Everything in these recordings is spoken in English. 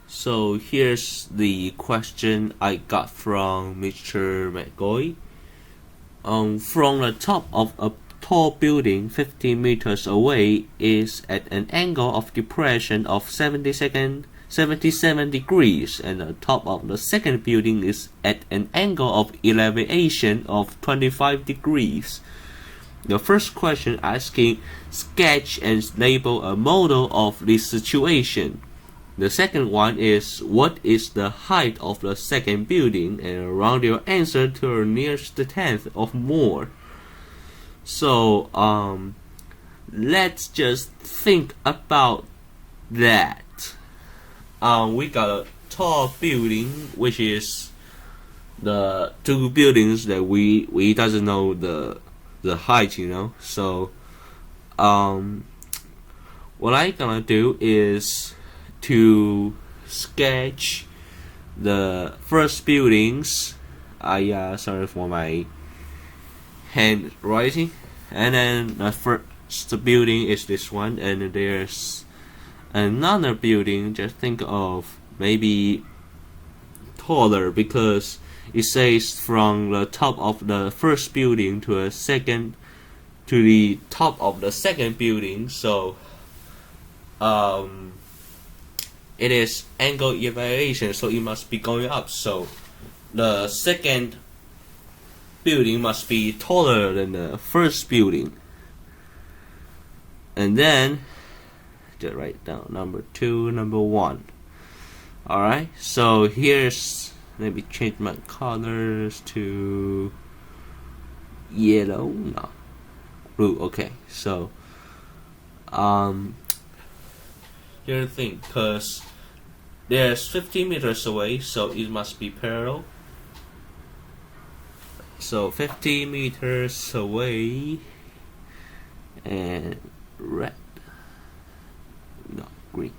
So here's the question I got from Mr. McGoy. From the top of a tall building 50 meters away is at an angle of depression of 77 degrees, and the top of the second building is at an angle of elevation of 25 degrees. The first question asking, sketch and label a model of this situation. The second one is, what is the height of the second building, and round your answer to the nearest tenth of more. So let's just think about that. We got a tall building, which is the two buildings that we doesn't know the height, So what I gonna do is to sketch the first buildings. Sorry for my handwriting. And then the first building is this one, and there's another building. Just think of maybe taller, because it says from the top of the first building to the top of the second building. So it is angle evaluation, so it must be going up. So the second building must be taller than the first building. And then just write down number 2, number 1. Alright, so here's, let me change my colors to yellow, no, blue. Okay, so here's the thing, because there's 50 meters away, so it must be parallel. So 50 meters away, and red, no, green.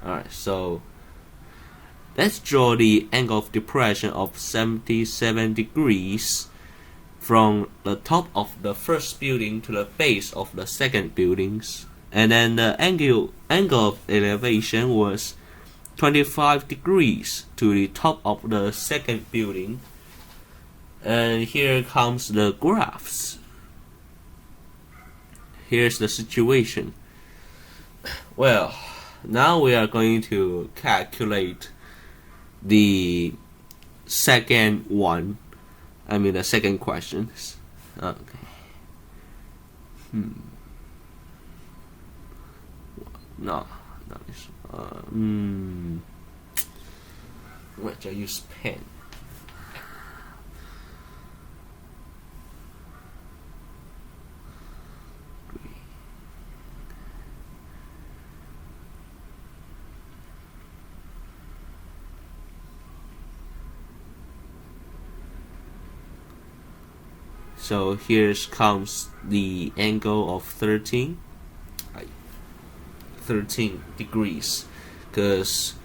Alright, so let's draw the angle of depression of 77 degrees from the top of the first building to the base of the second buildings. And then the angle of elevation was 25 degrees to the top of the second building. And here comes the graphs. Here's the situation. Well, now we are going to calculate the second one. The second questions. Okay. No, not this. Wait, I use pen. So here comes the angle of 13 degrees, because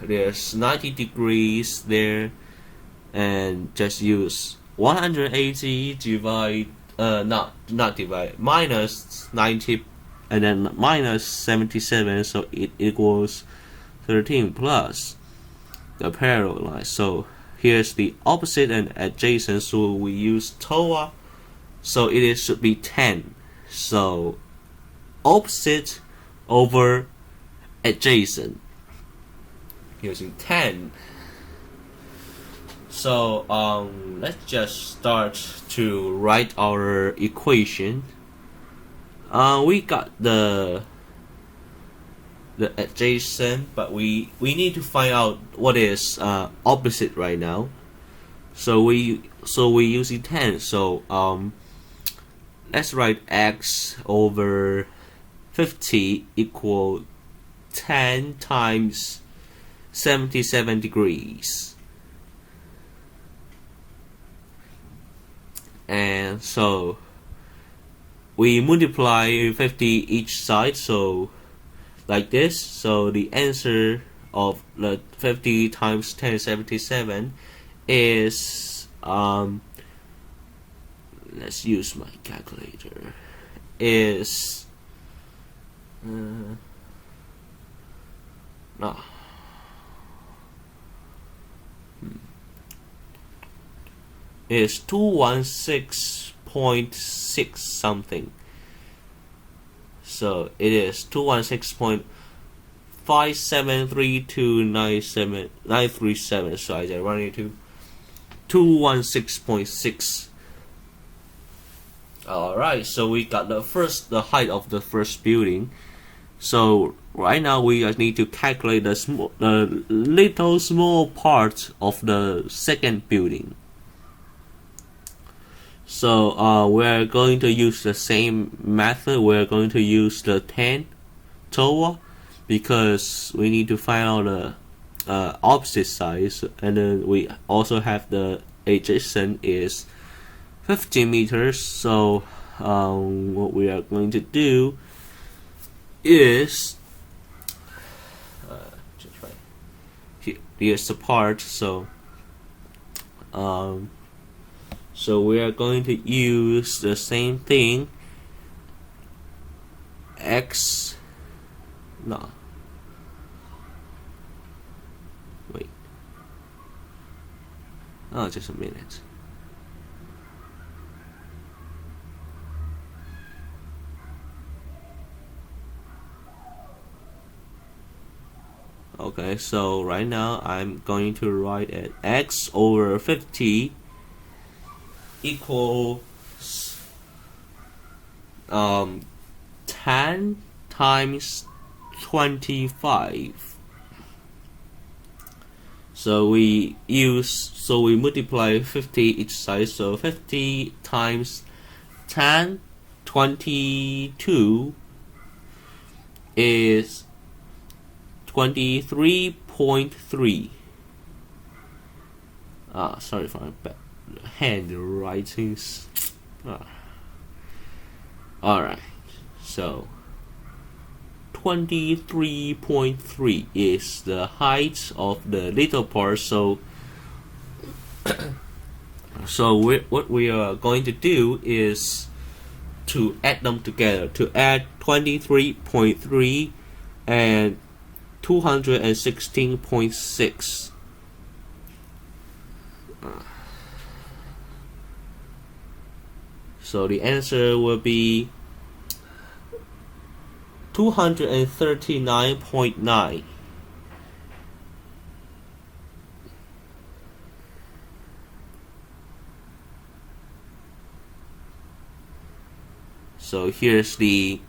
there's 90 degrees there, and just use 180 divide minus 90, and then minus 77, so it equals 13 plus the parallel line. So here's the opposite and adjacent, so we use TOA, so it should be 10. So opposite over adjacent, using 10. So let's just start to write our equation. We got the adjacent, but we need to find out what is opposite right now. So we using 10. So let's write x over 50 equal 10 times 77 degrees. And so we multiply 50 each side, so like this. So the answer of the 50 times 1077 is let's use my calculator, is No. It's 216.6 something. So it is 216.5732937. So I run it to 216.6. Alright, so we got the height of the first building. So right now we just need to calculate the little small part of the second building. So we're going to use the same method. We're going to use the 10 total because we need to find out the opposite sides, and then we also have the adjacent is 50 meters. So what we are going to do is just right here's the part. So we are going to use the same thing. Wait. Oh, just a minute. Okay, so right now I'm going to write it x over 50 equals 10 times 25. So we multiply 50 each side. So 50 times 10, 22 is 23.3. Sorry for my bad handwriting. Alright, so 23.3 is the height of the little part. So what we are going to do is to add them together, to add 23.3 and 216.6. So the answer will be 239.9. So here's the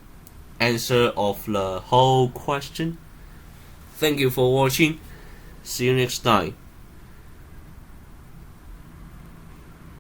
answer of the whole question. Thank you for watching. See you next time.